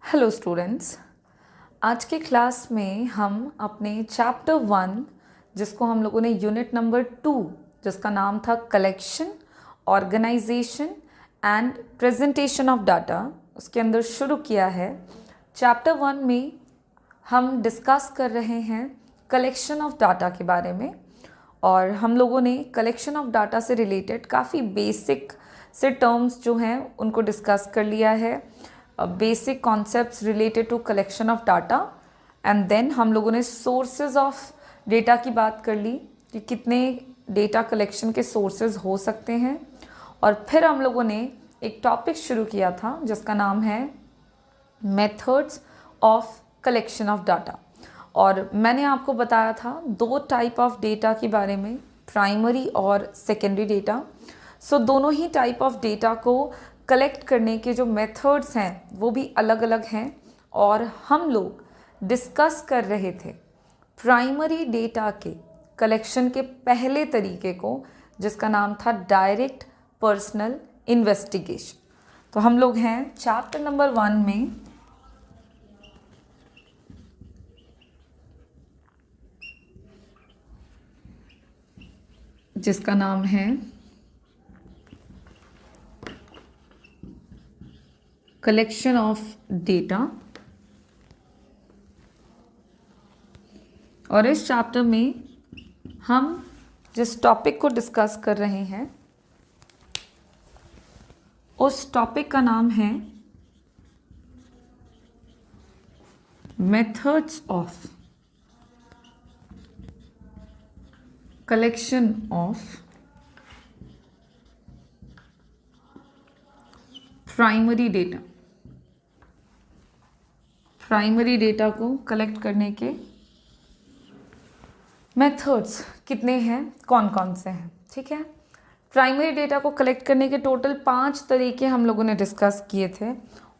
Hello students, आज के class में हम अपने चैप्टर 1 जिसको हम लोगों ने यूनिट नंबर 2 जिसका नाम था collection, organisation and presentation of data उसके अंदर शुरू किया है। चैप्टर 1 में हम डिस्कस कर रहे हैं कलेक्शन ऑफ डाटा के बारे में और हम लोगों ने कलेक्शन ऑफ डाटा से रिलेटेड काफ़ी बेसिक से टर्म्स जो हैं उनको डिस्कस कर लिया है। Basic concepts related to collection of data and then हम लोगों ने सोर्सेज ऑफ डेटा की बात कर ली कि कितने डेटा कलेक्शन के सोर्सेज हो सकते हैं। और फिर हम लोगों ने एक टॉपिक शुरू किया था जिसका नाम है methods of collection of data. और मैंने आपको बताया था दो टाइप ऑफ डेटा के बारे में, प्राइमरी और सेकेंडरी डेटा। सो दोनों ही टाइप ऑफ डेटा को कलेक्ट करने के जो मेथड्स हैं वो भी अलग अलग हैं और हम लोग डिस्कस कर रहे थे प्राइमरी डेटा के कलेक्शन के पहले तरीके को जिसका नाम था डायरेक्ट पर्सनल इन्वेस्टिगेशन। तो हम लोग हैं चैप्टर नंबर 1 में जिसका नाम है कलेक्शन ऑफ डेटा। और इस चैप्टर में हम जिस टॉपिक को डिस्कस कर रहे हैं उस टॉपिक का नाम है methods of collection of primary data. Primary data को कलेक्ट करने के मेथड्स कितने हैं, कौन कौन से हैं, ठीक है। प्राइमरी डेटा को कलेक्ट करने के टोटल 5 तरीके हम लोगों ने डिस्कस किए थे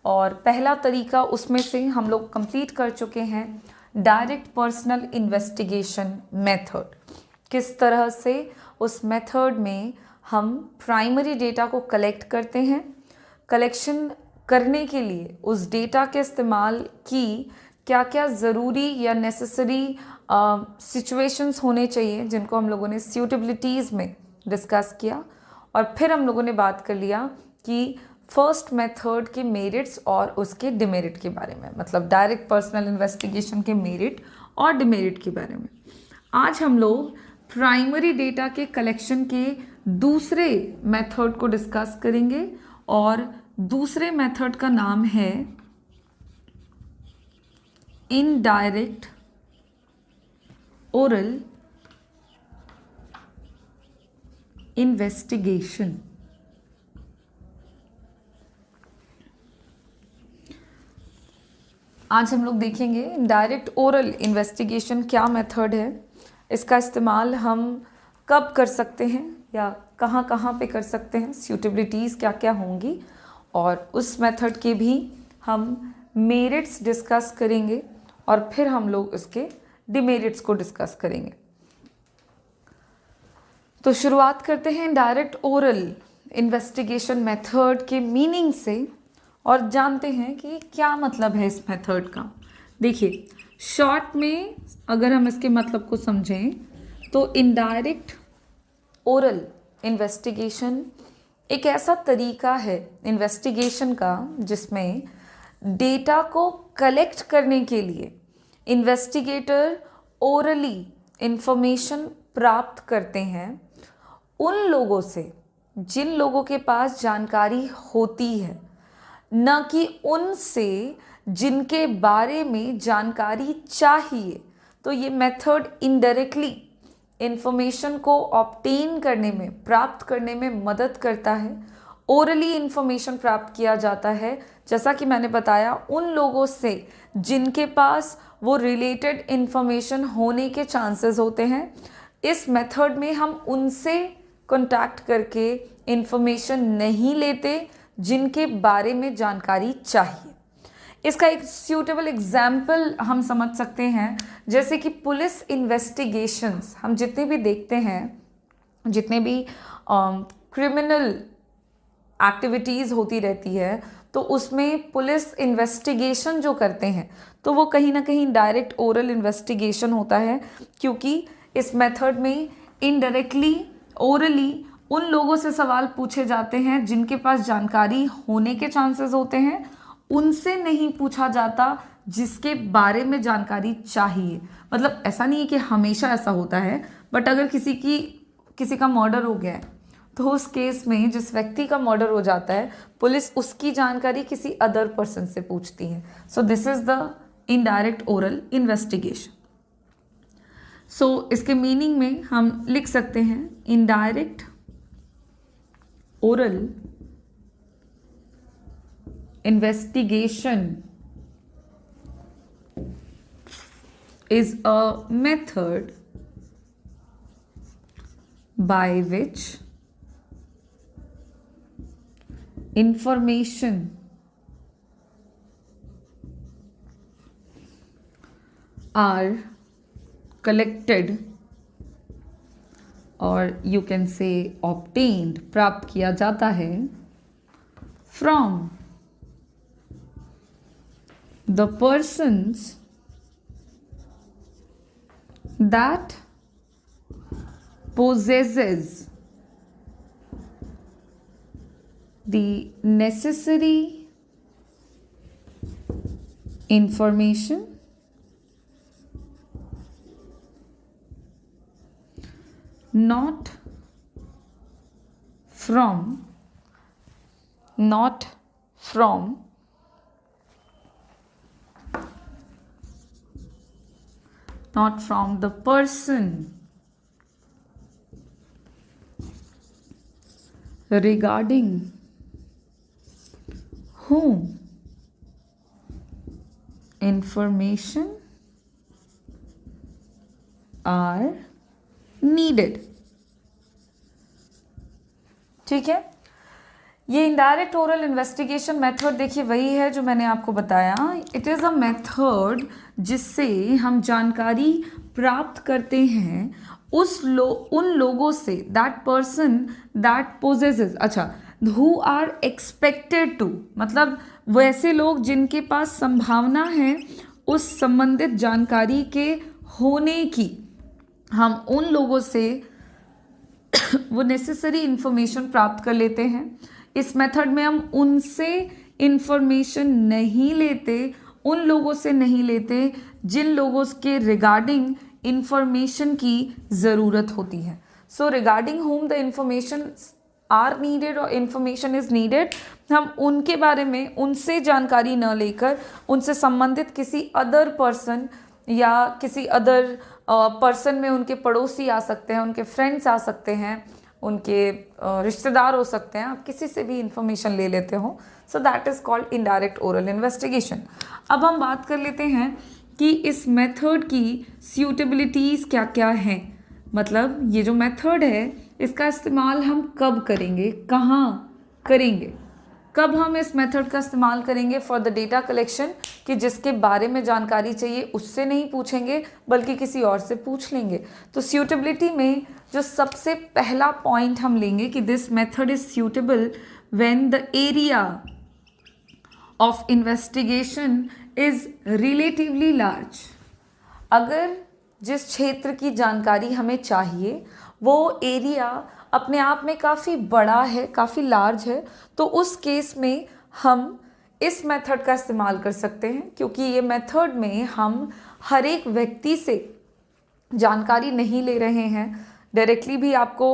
और पहला तरीका उसमें से हम लोग कंप्लीट कर चुके हैं, डायरेक्ट पर्सनल इन्वेस्टिगेशन मेथड। किस तरह से उस मेथड में हम प्राइमरी डेटा को कलेक्ट करते हैं, कलेक्शन करने के लिए उस डेटा के इस्तेमाल की क्या क्या ज़रूरी या नेसेसरी सिचुएशंस होने चाहिए जिनको हम लोगों ने सूटेबिलिटीज़ में डिस्कस किया। और फिर हम लोगों ने बात कर लिया कि फर्स्ट मेथड के मेरिट्स और उसके डिमेरिट के बारे में, मतलब डायरेक्ट पर्सनल इन्वेस्टिगेशन के मेरिट और डिमेरिट के बारे में। आज हम लोग प्राइमरी डेटा के कलेक्शन के दूसरे मेथड को डिस्कस करेंगे और दूसरे मेथड का नाम है इनडायरेक्ट ओरल इन्वेस्टिगेशन। आज हम लोग देखेंगे डायरेक्ट ओरल इन्वेस्टिगेशन क्या मेथड है, इसका इस्तेमाल हम कब कर सकते हैं या कहाँ कहाँ पे कर सकते हैं, सूटेबिलिटीज़ क्या क्या होंगी, और उस मेथड के भी हम मेरिट्स डिस्कस करेंगे और फिर हम लोग उसके डिमेरिट्स को डिस्कस करेंगे। तो शुरुआत करते हैं डायरेक्ट ओरल इन्वेस्टिगेशन मेथड के मीनिंग से और जानते हैं कि क्या मतलब है इस मेथड का। देखिए, शॉर्ट में अगर हम इसके मतलब को समझें तो इनडायरेक्ट ओरल इन्वेस्टिगेशन एक ऐसा तरीका है इन्वेस्टिगेशन का जिसमें डेटा को कलेक्ट करने के लिए इन्वेस्टिगेटर ओरली इंफॉर्मेशन प्राप्त करते हैं उन लोगों से जिन लोगों के पास जानकारी होती है, न कि उनसे जिनके बारे में जानकारी चाहिए। तो ये मेथड इनडायरेक्टली इंफॉर्मेशन को ऑब्टेन करने में, प्राप्त करने में मदद करता है। ओरली इंफॉर्मेशन प्राप्त किया जाता है, जैसा कि मैंने बताया, उन लोगों से जिनके पास वो रिलेटेड इंफॉर्मेशन होने के चांसेस होते हैं। इस मेथड में हम उनसे कांटेक्ट करके इंफॉर्मेशन नहीं लेते जिनके बारे में जानकारी चाहिए। इसका एक सूटेबल एग्जाम्पल हम समझ सकते हैं, जैसे कि पुलिस इन्वेस्टिगेशंस हम जितने भी देखते हैं, जितने भी क्रिमिनल एक्टिविटीज़ होती रहती है, तो उसमें पुलिस इन्वेस्टिगेशन जो करते हैं तो वो कहीं ना कहीं डायरेक्ट ओरल इन्वेस्टिगेशन होता है, क्योंकि इस मेथड में इनडायरेक्टली ओरली उन लोगों से सवाल पूछे जाते हैं जिनके पास जानकारी होने के चांसेस होते हैं, उनसे नहीं पूछा जाता जिसके बारे में जानकारी चाहिए। मतलब ऐसा नहीं है कि हमेशा ऐसा होता है, बट अगर किसी का मर्डर हो गया है तो उस केस में जिस व्यक्ति का मर्डर हो जाता है पुलिस उसकी जानकारी किसी अदर पर्सन से पूछती है। So this is the indirect oral investigation. So इसके मीनिंग में हम लिख सकते हैं indirect oral investigation is a method by which information are collected और you can say obtained, प्राप्त किया जाता है from the persons that possesses the necessary information not from the person regarding whom information are needed। ठीक है, ये indirect oral investigation method देखिए वही है जो मैंने आपको बताया। इट इज़ अ मेथड जिससे हम जानकारी प्राप्त करते हैं उन लोगों से, दैट पर्सन दैट पोजेसेस, अच्छा, हु आर एक्सपेक्टेड टू, मतलब वैसे लोग जिनके पास संभावना है उस संबंधित जानकारी के होने की, हम उन लोगों से वो नेसेसरी इंफॉर्मेशन प्राप्त कर लेते हैं। इस मेथड में हम उनसे इंफॉर्मेशन नहीं लेते, उन लोगों से नहीं लेते जिन लोगों के रिगार्डिंग इंफॉर्मेशन की ज़रूरत होती है। So regarding whom the information are needed और इंफॉर्मेशन इज़ नीडेड, हम उनके बारे में उनसे जानकारी न लेकर उनसे संबंधित किसी अदर पर्सन या किसी अदर पर्सन में उनके पड़ोसी आ सकते हैं, उनके फ्रेंड्स आ सकते हैं, उनके रिश्तेदार हो सकते हैं, आप किसी से भी इंफॉर्मेशन ले लेते हो। So that is called indirect oral investigation. अब हम बात कर लेते हैं कि इस मेथड की सूटेबिलिटीज़ क्या क्या हैं। मतलब ये जो मेथड है इसका इस्तेमाल हम कब करेंगे, कहाँ करेंगे, कब हम इस मेथड का इस्तेमाल करेंगे फॉर द डेटा कलेक्शन, कि जिसके बारे में जानकारी चाहिए उससे नहीं पूछेंगे बल्कि किसी और से पूछ लेंगे। तो सूटेबिलिटी में जो सबसे पहला पॉइंट हम लेंगे कि this method is suitable when the area of investigation is relatively large. अगर जिस क्षेत्र की जानकारी हमें चाहिए वो एरिया अपने आप में काफ़ी बड़ा है, काफ़ी लार्ज है, तो उस केस में हम इस मेथड का इस्तेमाल कर सकते हैं, क्योंकि ये मेथड में हम हर एक व्यक्ति से जानकारी नहीं ले रहे हैं, डायरेक्टली भी आपको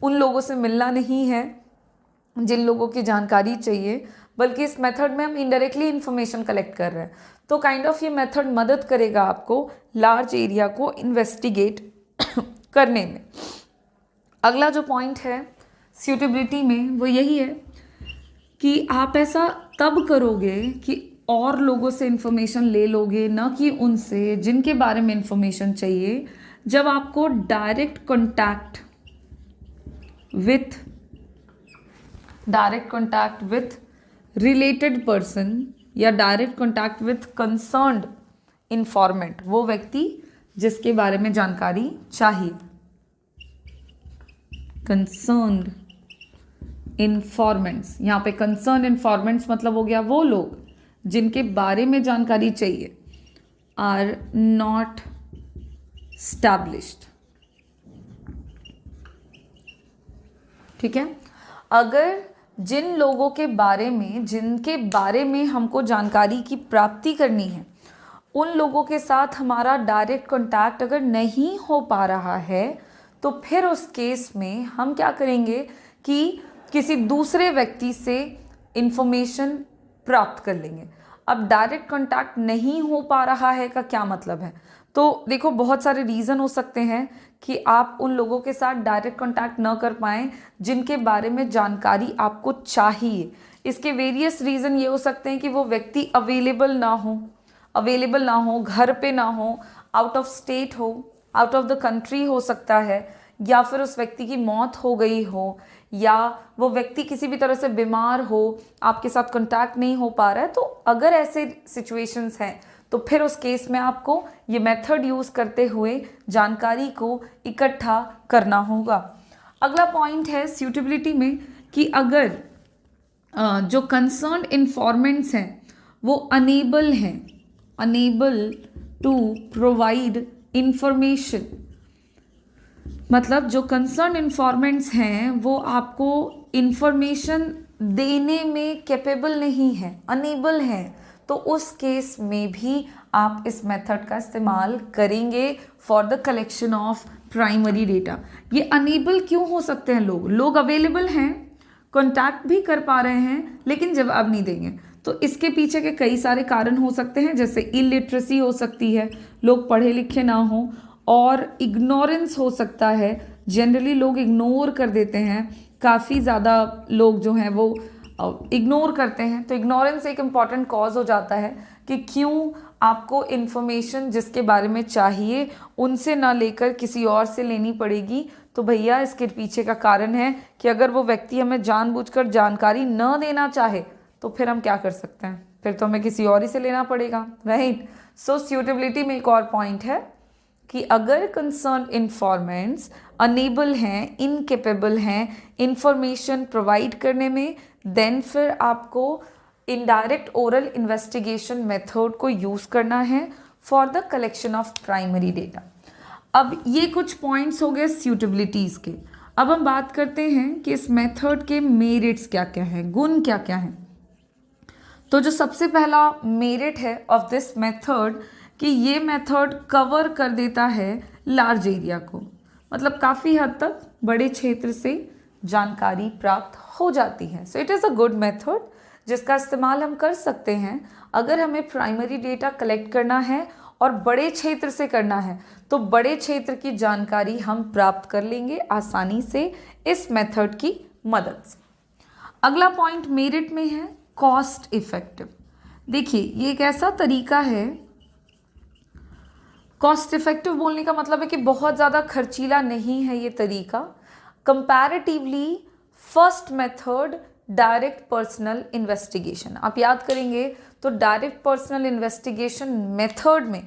उन लोगों से मिलना नहीं है जिन लोगों की जानकारी चाहिए, बल्कि इस मेथड में हम इनडायरेक्टली इंफॉर्मेशन कलेक्ट कर रहे हैं। तो काइंड ऑफ ये मेथड मदद करेगा आपको लार्ज एरिया को इन्वेस्टिगेट करने में। अगला जो पॉइंट है सूटेबिलिटी में वो यही है कि आप ऐसा तब करोगे कि और लोगों से इंफॉर्मेशन ले लोगे, न कि उनसे जिनके बारे में इंफॉर्मेशन चाहिए, जब आपको direct contact with related person या direct contact with concerned informant, वो व्यक्ति जिसके बारे में जानकारी चाहिए, कंसर्न्ड इन्फॉर्मेंट्स, यहाँ पे कंसर्न इन्फॉर्मेंट्स मतलब हो गया वो लोग जिनके बारे में जानकारी चाहिए, आर नॉट स्टैब्लिश्ड। ठीक है, अगर जिन लोगों के बारे में, जिनके बारे में हमको जानकारी की प्राप्ति करनी है, उन लोगों के साथ हमारा डायरेक्ट कांटेक्ट अगर नहीं हो पा रहा है, तो फिर उस केस में हम क्या करेंगे कि किसी दूसरे व्यक्ति से इंफॉर्मेशन प्राप्त कर लेंगे। अब डायरेक्ट कांटेक्ट नहीं हो पा रहा है का क्या मतलब है? तो देखो, बहुत सारे रीज़न हो सकते हैं कि आप उन लोगों के साथ डायरेक्ट कांटेक्ट न कर पाएँ जिनके बारे में जानकारी आपको चाहिए। इसके वेरियस रीज़न ये हो सकते हैं कि वो व्यक्ति अवेलेबल ना हो, घर पे ना हो, आउट ऑफ स्टेट हो, आउट ऑफ द कंट्री हो सकता है, या फिर उस व्यक्ति की मौत हो गई हो, या वो व्यक्ति किसी भी तरह से बीमार हो, आपके साथ कांटेक्ट नहीं हो पा रहा है। तो अगर ऐसे सिचुएशंस हैं तो फिर उस केस में आपको ये मेथड यूज़ करते हुए जानकारी को इकट्ठा करना होगा। अगला पॉइंट है सूटेबिलिटी में कि अगर जो कंसर्न इन्फॉर्मेंट्स हैं वो अनेबल टू प्रोवाइड इंफॉर्मेशन, मतलब जो कंसर्न इन्फॉर्मेंट्स हैं वो आपको इंफॉर्मेशन देने में कैपेबल नहीं है, अनेबल हैं, तो उस केस में भी आप इस मेथड का इस्तेमाल करेंगे for the collection of primary data. ये अनेबल क्यों हो सकते हैं? लोग अवेलेबल हैं, कॉन्टैक्ट भी कर पा रहे हैं, लेकिन जवाब नहीं देंगे। तो इसके पीछे के कई सारे कारण हो सकते हैं, जैसे इलिटरेसी हो सकती है, लोग पढ़े लिखे ना हो, और इग्नोरेंस हो सकता है, जनरली लोग इग्नोर कर देते हैं, काफ़ी ज़्यादा लोग जो हैं वो इग्नोर करते हैं। तो इग्नोरेंस एक इम्पॉर्टेंट कॉज हो जाता है कि क्यों आपको इन्फॉर्मेशन जिसके बारे में चाहिए उनसे ना लेकर किसी और से लेनी पड़ेगी। तो भैया इसके पीछे का कारण है कि अगर वो व्यक्ति हमें जानबूझकर जानकारी न देना चाहे तो फिर हम क्या कर सकते हैं? फिर तो हमें किसी और ही से लेना पड़ेगा, राइट। सो सूटेबिलिटी में एक और पॉइंट है कि अगर कंसर्न इन्फॉर्मेंट्स अनेबल हैं, इनकेपेबल हैं इंफॉर्मेशन प्रोवाइड करने में, देन फिर आपको इनडायरेक्ट ओरल इन्वेस्टिगेशन मेथड को यूज़ करना है for the collection of primary data. अब ये कुछ पॉइंट्स हो गए सूटेबिलिटीज़ के। अब हम बात करते हैं कि इस मेथड के मेरिट्स क्या क्या हैं, गुण क्या क्या हैं। तो जो सबसे पहला मेरिट है ऑफ दिस मेथड कि ये मेथड कवर कर देता है लार्ज एरिया को, मतलब काफ़ी हद तक बड़े क्षेत्र से जानकारी प्राप्त हो जाती है। So it is a good method जिसका इस्तेमाल हम कर सकते हैं अगर हमें प्राइमरी डेटा कलेक्ट करना है और बड़े क्षेत्र से करना है, तो बड़े क्षेत्र की जानकारी हम प्राप्त कर लेंगे आसानी से इस मेथड की मदद से। अगला पॉइंट मेरिट में है कॉस्ट इफेक्टिव। देखिए, ये एक ऐसा तरीका है, कॉस्ट इफेक्टिव बोलने का मतलब है कि बहुत ज़्यादा खर्चीला नहीं है ये तरीका। Comparatively first method direct personal investigation, आप याद करेंगे तो डायरेक्ट पर्सनल इन्वेस्टिगेशन मेथड में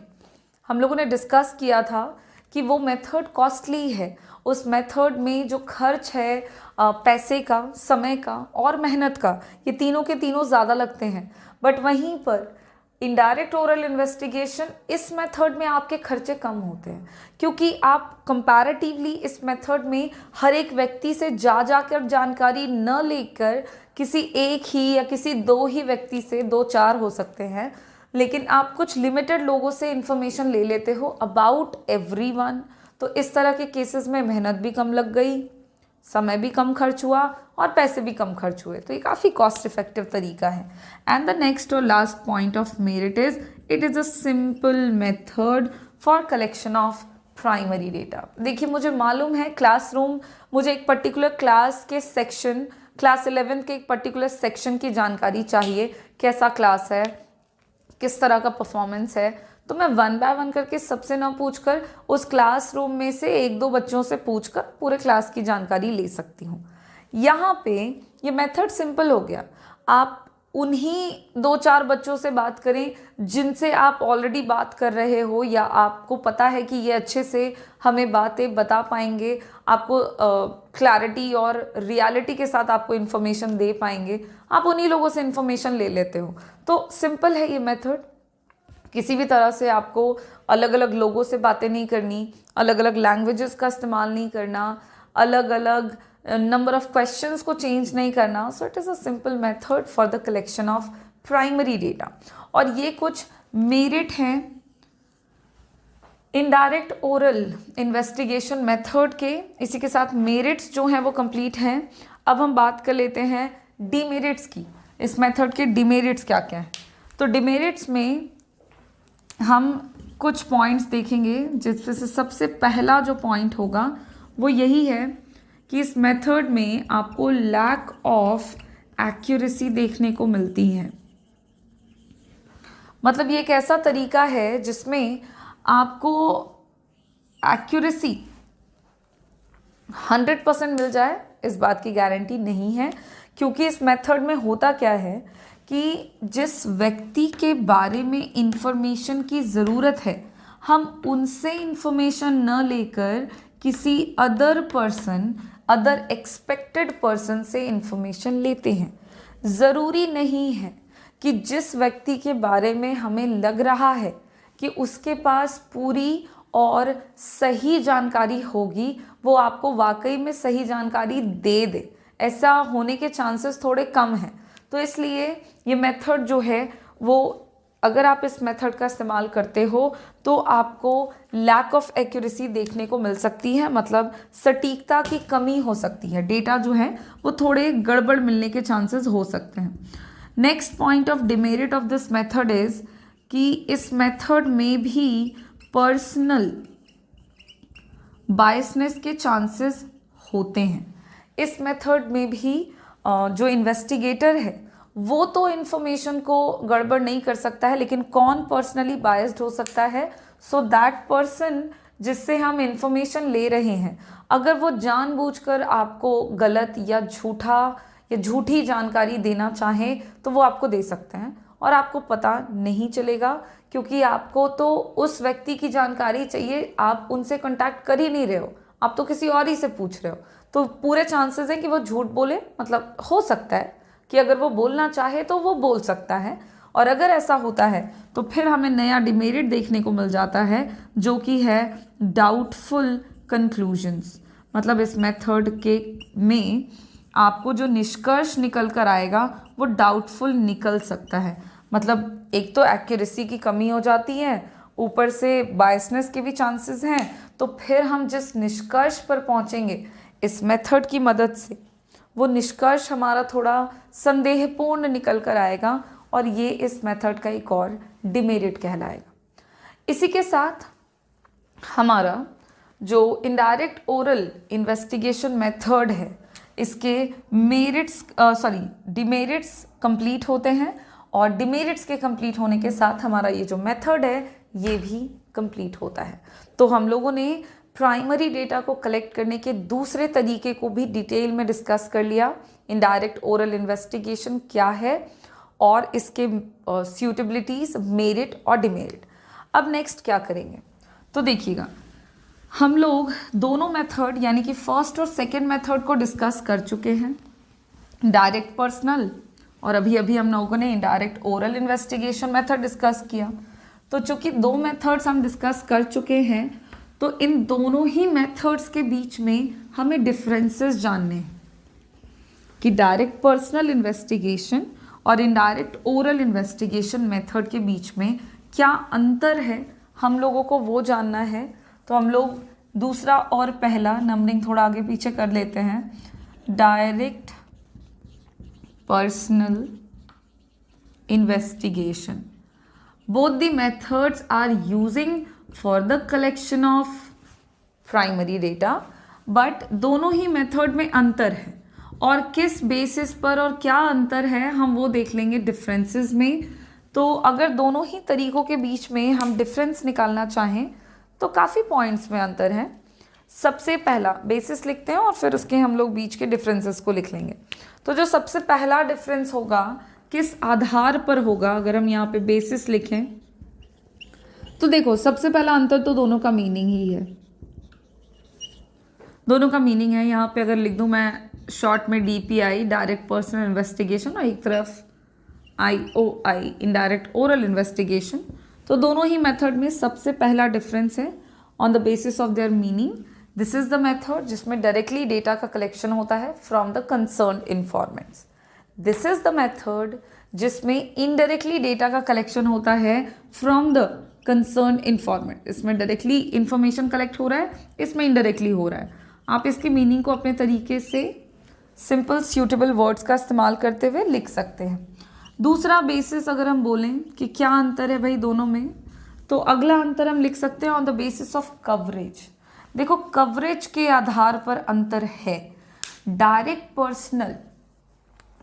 हम लोगों ने डिस्कस किया था कि वो मेथड कॉस्टली है। उस मेथड में जो खर्च है पैसे का, समय का और मेहनत का, ये तीनों के तीनों ज़्यादा लगते हैं। बट वहीं पर इनडायरेक्ट ओरल इन्वेस्टिगेशन, इस मेथड में आपके खर्चे कम होते हैं क्योंकि आप कंपैरेटिवली इस मेथड में हर एक व्यक्ति से जाकर जानकारी न लेकर किसी एक ही या किसी दो ही व्यक्ति से, 2-4 हो सकते हैं, लेकिन आप कुछ लिमिटेड लोगों से इंफॉर्मेशन ले लेते हो अबाउट एवरीवन। तो इस तरह के केसेस में मेहनत भी कम लग गई, समय भी कम खर्च हुआ और पैसे भी कम खर्च हुए। तो ये काफ़ी कॉस्ट इफेक्टिव तरीका है। एंड द नेक्स्ट और last point of merit is it is a simple method for collection of primary data. देखिए, मुझे मालूम है क्लासरूम, मुझे एक पर्टिकुलर क्लास के सेक्शन, क्लास 11 के एक पर्टिकुलर सेक्शन की जानकारी चाहिए, कैसा क्लास है, किस तरह का परफॉर्मेंस है, तो मैं 1 बाय 1 करके सबसे ना पूछकर उस क्लासरूम में से 1-2 बच्चों से पूछकर पूरे क्लास की जानकारी ले सकती हूँ। यहाँ पे ये मेथड सिंपल हो गया। आप उन्हीं 2-4 बच्चों से बात करें जिनसे आप ऑलरेडी बात कर रहे हो, या आपको पता है कि ये अच्छे से हमें बातें बता पाएंगे, आपको क्लैरिटी और रियलिटी के साथ आपको इन्फॉर्मेशन दे पाएंगे, आप उन्हीं लोगों से इन्फॉर्मेशन ले लेते हो। तो सिंपल है ये मेथड। किसी भी तरह से आपको अलग अलग लोगों से बातें नहीं करनी, अलग अलग लैंग्वेजेस का इस्तेमाल नहीं करना, अलग अलग नंबर ऑफ क्वेश्चंस को चेंज नहीं करना। So it is a simple method for the collection of primary data. और ये कुछ मेरिट हैं इनडायरेक्ट ओरल इन्वेस्टिगेशन मेथड के। इसी के साथ मेरिट्स जो हैं वो कंप्लीट हैं। अब हम बात कर लेते हैं डिमेरिट्स की। इस मेथड के डिमेरिट्स क्या क्या हैं। तो डिमेरिट्स में हम कुछ पॉइंट्स देखेंगे, जिसमें से सबसे पहला जो पॉइंट होगा वो यही है कि इस मेथड में आपको लैक ऑफ एक्यूरेसी देखने को मिलती है। मतलब ये एक ऐसा तरीका है जिसमें आपको एक्यूरेसी 100% मिल जाए, इस बात की गारंटी नहीं है। क्योंकि इस मेथड में होता क्या है कि जिस व्यक्ति के बारे में इंफॉर्मेशन की ज़रूरत है, हम उनसे इंफॉर्मेशन न लेकर किसी other person, other expected person से इंफॉर्मेशन लेते हैं। ज़रूरी नहीं है कि जिस व्यक्ति के बारे में हमें लग रहा है कि उसके पास पूरी और सही जानकारी होगी, वो आपको वाकई में सही जानकारी दे दे। ऐसा होने के चांसेस थोड़े कम हैं। तो इसलिए ये मेथड जो है वो, अगर आप इस मेथड का इस्तेमाल करते हो तो आपको लैक ऑफ एक्यूरेसी देखने को मिल सकती है। मतलब सटीकता की कमी हो सकती है, डेटा जो है वो थोड़े गड़बड़ मिलने के चांसेस हो सकते हैं। Next point of demerit of this method is कि इस मेथड में भी पर्सनल बायसनेस के चांसेस होते हैं। इस मेथड में भी जो इन्वेस्टिगेटर है वो तो इन्फॉर्मेशन को गड़बड़ नहीं कर सकता है, लेकिन कौन पर्सनली बायस्ड हो सकता है। सो दैट पर्सन जिससे हम इन्फॉर्मेशन ले रहे हैं, अगर वो जानबूझकर आपको गलत या झूठी जानकारी देना चाहे तो वो आपको दे सकते हैं और आपको पता नहीं चलेगा, क्योंकि आपको तो उस व्यक्ति की जानकारी चाहिए, आप उनसे कांटेक्ट कर ही नहीं रहे हो, आप तो किसी और ही से पूछ रहे हो। तो पूरे चांसेस हैं कि वो झूठ बोले। मतलब हो सकता है कि अगर वो बोलना चाहे तो वो बोल सकता है, और अगर ऐसा होता है तो फिर हमें नया डिमेरिट देखने को मिल जाता है, जो कि है डाउटफुल कंक्लूजन्स। मतलब इस मेथड के में आपको जो निष्कर्ष निकल कर आएगा वो डाउटफुल निकल सकता है। मतलब एक तो एक्यूरेसी की कमी हो जाती है, ऊपर से बायसनेस के भी चांसेस हैं। तो फिर हम जिस निष्कर्ष पर पहुंचेंगे इस मेथड की मदद से, वो निष्कर्ष हमारा थोड़ा संदेहपूर्ण निकल कर आएगा, और ये इस मेथड का एक और डिमेरिट कहलाएगा। इसी के साथ हमारा जो इनडायरेक्ट ओरल इन्वेस्टिगेशन मेथड है, इसके डिमेरिट्स कंप्लीट होते हैं, और डिमेरिट्स के कंप्लीट होने के साथ हमारा ये जो मेथड है ये भी कंप्लीट होता है। तो हम लोगों ने प्राइमरी डेटा को कलेक्ट करने के दूसरे तरीके को भी डिटेल में डिस्कस कर लिया। इनडायरेक्ट ओरल इन्वेस्टिगेशन क्या है और इसके सूटेबिलिटीज़, मेरिट और डिमेरिट। अब नेक्स्ट क्या करेंगे, तो देखिएगा, हम लोग दोनों मेथड यानी कि फर्स्ट और सेकंड मेथड को डिस्कस कर चुके हैं, डायरेक्ट पर्सनल, और अभी अभी हम लोगों ने indirect oral investigation method discuss किया। तो चूंकि दो मेथड्स हम डिस्कस कर चुके हैं, तो इन दोनों ही मेथड्स के बीच में हमें डिफरेंसेस जानने हैं कि डायरेक्ट पर्सनल इन्वेस्टिगेशन और इनडायरेक्ट ओरल इन्वेस्टिगेशन मेथड के बीच में क्या अंतर है, हम लोगों को वो जानना है। तो हम लोग दूसरा और पहला नंबरिंग थोड़ा आगे पीछे कर लेते हैं। Direct personal investigation, both the methods are using for the collection of primary data, but दोनों ही मेथड में अंतर है, और किस बेसिस पर और क्या अंतर है हम वो देख लेंगे डिफरेंसेस में। तो अगर दोनों ही तरीकों के बीच में हम डिफरेंस निकालना चाहें तो काफ़ी पॉइंट्स में अंतर है। सबसे पहला बेसिस लिखते हैं और फिर उसके हम लोग बीच के डिफरेंसेस को लिख लेंगे। तो जो सबसे पहला डिफरेंस होगा किस आधार पर होगा, अगर हम यहाँ पे बेसिस लिखें तो देखो सबसे पहला अंतर तो दोनों का मीनिंग ही है। दोनों का मीनिंग है, यहाँ पे अगर लिख दूँ मैं शॉर्ट में DPI डायरेक्ट पर्सनल इन्वेस्टिगेशन और एक तरफ IOI इनडायरेक्ट ओरल इन्वेस्टिगेशन, तो दोनों ही मेथड में सबसे पहला डिफरेंस है on the basis of their meaning. This is the method जिसमें डायरेक्टली डेटा का कलेक्शन होता है from the concerned informants. This is the method जिसमें इनडायरेक्टली डेटा का कलेक्शन होता है फ्रॉम द कंसर्न इन्फॉर्मेंट। इसमें डायरेक्टली इंफॉर्मेशन कलेक्ट हो रहा है, इसमें इनडायरेक्टली हो रहा है। आप इसके मीनिंग को अपने तरीके से सिंपल सूटेबल वर्ड्स का इस्तेमाल करते हुए लिख सकते हैं। दूसरा बेसिस अगर हम बोलें कि क्या अंतर है भाई दोनों में, तो अगला अंतर हम लिख सकते हैं on the basis of coverage. देखो कवरेज के आधार पर अंतर है। डायरेक्ट पर्सनल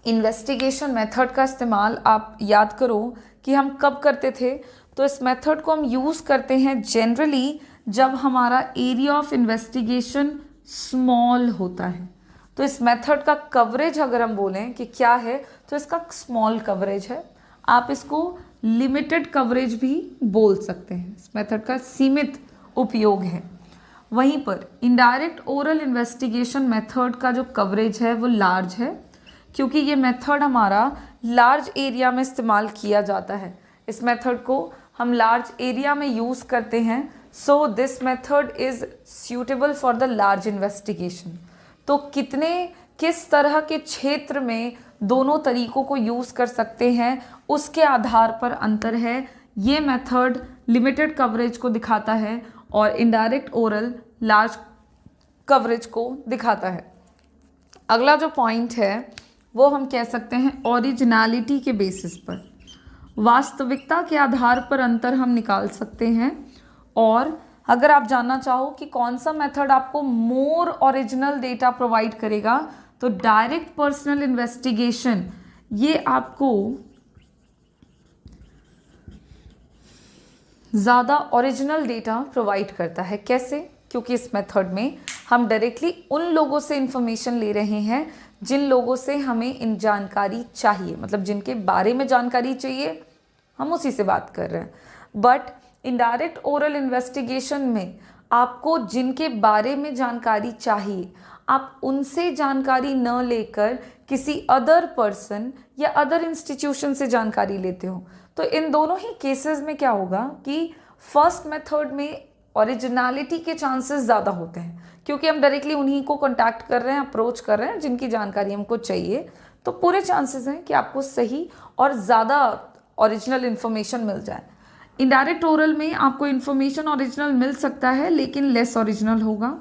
इन्वेस्टिगेशन मेथड का इस्तेमाल आप याद करो कि हम कब करते थे, तो इस मेथड को हम यूज़ करते हैं जनरली जब हमारा एरिया ऑफ इन्वेस्टिगेशन स्मॉल होता है। तो इस मेथड का कवरेज अगर हम बोलें कि क्या है, तो इसका स्मॉल कवरेज है। आप इसको लिमिटेड कवरेज भी बोल सकते हैं। इस मेथड का सीमित उपयोग है। वहीं पर इनडायरेक्ट ओरल इन्वेस्टिगेशन मेथड का जो कवरेज है वो लार्ज है, क्योंकि ये मेथड हमारा लार्ज एरिया में इस्तेमाल किया जाता है। इस मेथड को हम लार्ज एरिया में यूज़ करते हैं। So this method is suitable for the large investigation. तो किस तरह के क्षेत्र में दोनों तरीकों को यूज़ कर सकते हैं उसके आधार पर अंतर है। ये मेथड लिमिटेड कवरेज को दिखाता है और इनडायरेक्ट ओरल लार्ज कवरेज को दिखाता है। अगला जो पॉइंट है वो हम कह सकते हैं ओरिजिनलिटी के बेसिस पर, वास्तविकता के आधार पर अंतर हम निकाल सकते हैं। और अगर आप जानना चाहो कि कौन सा मेथड आपको मोर ओरिजिनल डेटा प्रोवाइड करेगा, तो डायरेक्ट पर्सनल इन्वेस्टिगेशन ये आपको ज़्यादा ओरिजिनल डेटा प्रोवाइड करता है। कैसे? क्योंकि इस मेथड में हम डायरेक्टली उन लोगों से इंफॉर्मेशन ले रहे हैं जिन लोगों से हमें इन जानकारी चाहिए, मतलब जिनके बारे में जानकारी चाहिए हम उसी से बात कर रहे हैं। बट इनडायरेक्ट ओरल इन्वेस्टिगेशन में आपको जिनके बारे में जानकारी चाहिए, आप उनसे जानकारी न लेकर किसी अदर पर्सन या अदर इंस्टीट्यूशन से जानकारी लेते हो। तो इन दोनों ही केसेस में क्या होगा कि फर्स्ट मेथड में ओरिजिनलिटी के चांसेस ज़्यादा होते हैं, क्योंकि हम डायरेक्टली उन्हीं को कांटेक्ट कर रहे हैं, अप्रोच कर रहे हैं जिनकी जानकारी हमको चाहिए। तो पूरे चांसेस हैं कि आपको सही और ज़्यादा ओरिजिनल इन्फॉर्मेशन मिल जाए। इनडायरेक्ट ओरल में आपको इन्फॉर्मेशन ओरिजिनल मिल सकता है लेकिन लेस ओरिजिनल होगा।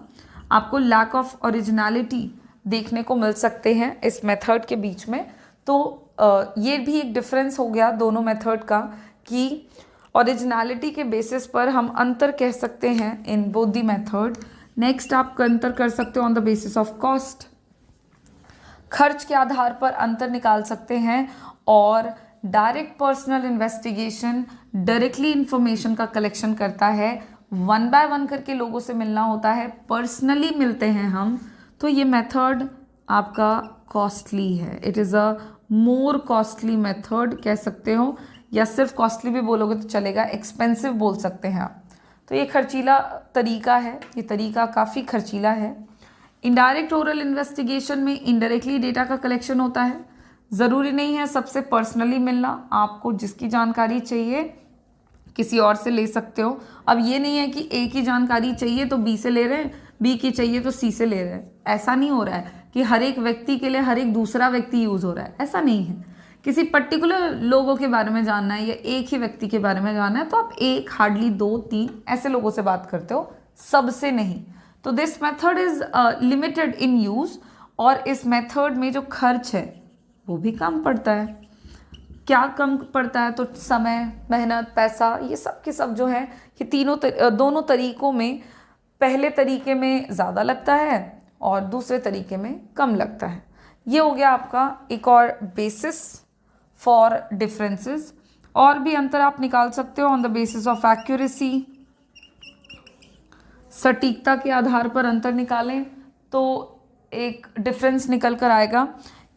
आपको लैक ऑफ ओरिजिनलिटी देखने को मिल सकते हैं इस मेथड के बीच में। तो ये भी एक डिफरेंस हो गया दोनों मेथड का कि ओरिजिनलिटी के बेसिस पर हम अंतर कह सकते हैं in both the method. Next आप अंतर कर सकते हो on the basis of cost, खर्च के आधार पर अंतर निकाल सकते हैं। और direct personal investigation directly information का कलेक्शन करता है, वन बाय वन करके लोगों से मिलना होता है, पर्सनली मिलते हैं हम। तो ये मेथड आपका कॉस्टली है, it is a more costly method कह सकते हो, या सिर्फ कॉस्टली भी बोलोगे तो चलेगा, एक्सपेंसिव बोल सकते हैं आप। तो ये खर्चीला तरीका है, ये तरीका काफ़ी खर्चीला है। इनडायरेक्ट ओरल इन्वेस्टिगेशन में इनडायरेक्टली डेटा का कलेक्शन होता है, ज़रूरी नहीं है सबसे पर्सनली मिलना, आपको जिसकी जानकारी चाहिए किसी और से ले सकते हो। अब ये नहीं है कि ए की जानकारी चाहिए तो बी से ले रहे हैं, बी की चाहिए तो सी से ले रहे हैं। ऐसा नहीं हो रहा है कि हर एक व्यक्ति के लिए हर एक दूसरा व्यक्ति यूज़ हो रहा है, ऐसा नहीं है। किसी पर्टिकुलर लोगों के बारे में जानना है या एक ही व्यक्ति के बारे में जानना है तो आप एक, हार्डली 2-3 ऐसे लोगों से बात करते हो, सबसे नहीं। तो this method is limited in use, और इस मेथड में जो खर्च है वो भी कम पड़ता है। क्या कम पड़ता है? तो समय, मेहनत, पैसा, ये सब के सब जो है ये दोनों तरीकों में पहले तरीके में ज़्यादा लगता है और दूसरे तरीके में कम लगता है। ये हो गया आपका एक और बेसिस फॉर डिफरेंसेस। और भी अंतर आप निकाल सकते हो on the basis of accuracy, सटीकता के आधार पर अंतर निकालें तो एक डिफरेंस निकल कर आएगा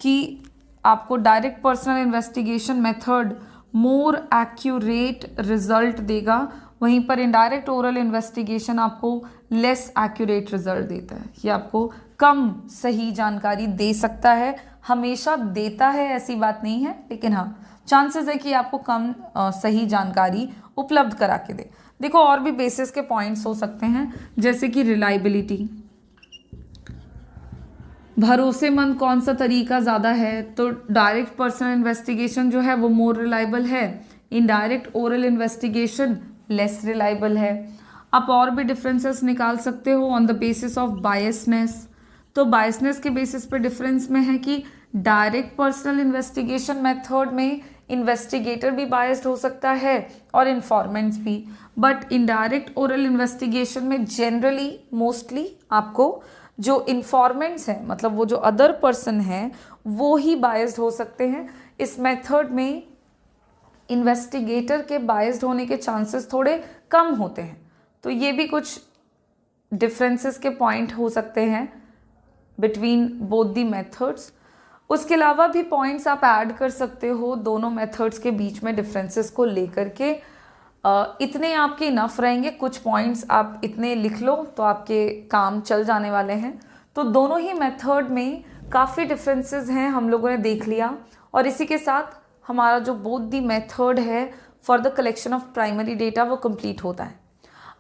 कि आपको direct personal investigation method more accurate result देगा, वहीं पर इनडायरेक्ट ओरल इन्वेस्टिगेशन आपको लेस एक्यूरेट रिजल्ट देता है। ये आपको कम सही जानकारी दे सकता है, हमेशा देता है ऐसी बात नहीं है, लेकिन हाँ चांसेस है कि आपको कम सही जानकारी उपलब्ध करा के दे। देखो और भी बेसिस के पॉइंट्स हो सकते हैं, जैसे कि रिलायबिलिटी, भरोसेमंद कौन सा तरीका ज़्यादा है, तो डायरेक्ट पर्सनल इन्वेस्टिगेशन जो है वो मोर रिलायबल है, indirect oral investigation less reliable है। आप और भी डिफरेंसेस निकाल सकते हो on the basis of biasness. तो बायसनेस के बेसिस पे डिफरेंस में है कि डायरेक्ट पर्सनल इन्वेस्टिगेशन मेथड में इन्वेस्टिगेटर भी बायस्ड हो सकता है और इन्फॉर्मेंट्स भी, बट इनडायरेक्ट ओरल इन्वेस्टिगेशन में जनरली मोस्टली आपको जो इन्फॉर्मेंट्स हैं, मतलब वो जो अदर पर्सन हैं, वो ही बायस्ड हो सकते हैं। इस मेथड में इन्वेस्टिगेटर के बायस्ड होने के चांसेस थोड़े कम होते हैं। तो ये भी कुछ डिफरेंसेस के पॉइंट हो सकते हैं बिटवीन बोथ दी मेथड्स। उसके अलावा भी पॉइंट्स आप ऐड कर सकते हो दोनों मेथड्स के बीच में डिफरेंसेस को लेकर के। इतने आपके इनफ रहेंगे, कुछ पॉइंट्स आप इतने लिख लो तो आपके काम चल जाने वाले हैं। तो दोनों ही मेथड में काफ़ी डिफरेंसेस हैं, हम लोगों ने देख लिया, और इसी के साथ हमारा जो बोथ दी मेथड है for the collection of primary data वो कंप्लीट होता है।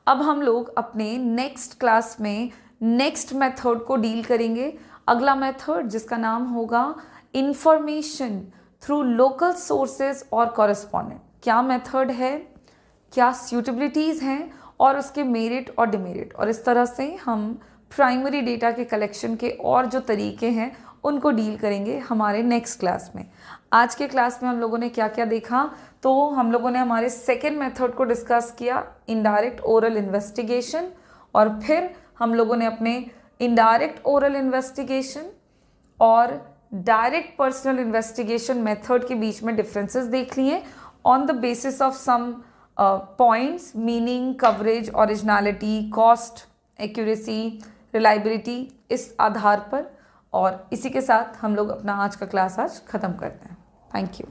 अब हम लोग अपने नेक्स्ट क्लास में नेक्स्ट मेथड को डील करेंगे। अगला मेथड जिसका नाम होगा इंफॉर्मेशन थ्रू लोकल सोर्सेज और कॉरेस्पॉन्डेंट। क्या मेथड है, क्या सूटेबिलिटीज़ हैं और उसके मेरिट और डिमेरिट, और इस तरह से हम प्राइमरी डेटा के कलेक्शन के और जो तरीके हैं उनको डील करेंगे हमारे नेक्स्ट क्लास में। आज के क्लास में हम लोगों ने क्या क्या देखा, तो हम लोगों ने हमारे सेकेंड मेथड को डिस्कस किया, इनडायरेक्ट ओरल इन्वेस्टिगेशन, और फिर हम लोगों ने अपने इनडायरेक्ट ओरल इन्वेस्टिगेशन और डायरेक्ट पर्सनल इन्वेस्टिगेशन मेथड के बीच में डिफरेंसेस देख लिए on the basis of some points, meaning, coverage, originality, cost, accuracy, reliability, इस आधार पर। और इसी के साथ हम लोग अपना आज का क्लास आज ख़त्म करते हैं। Thank you.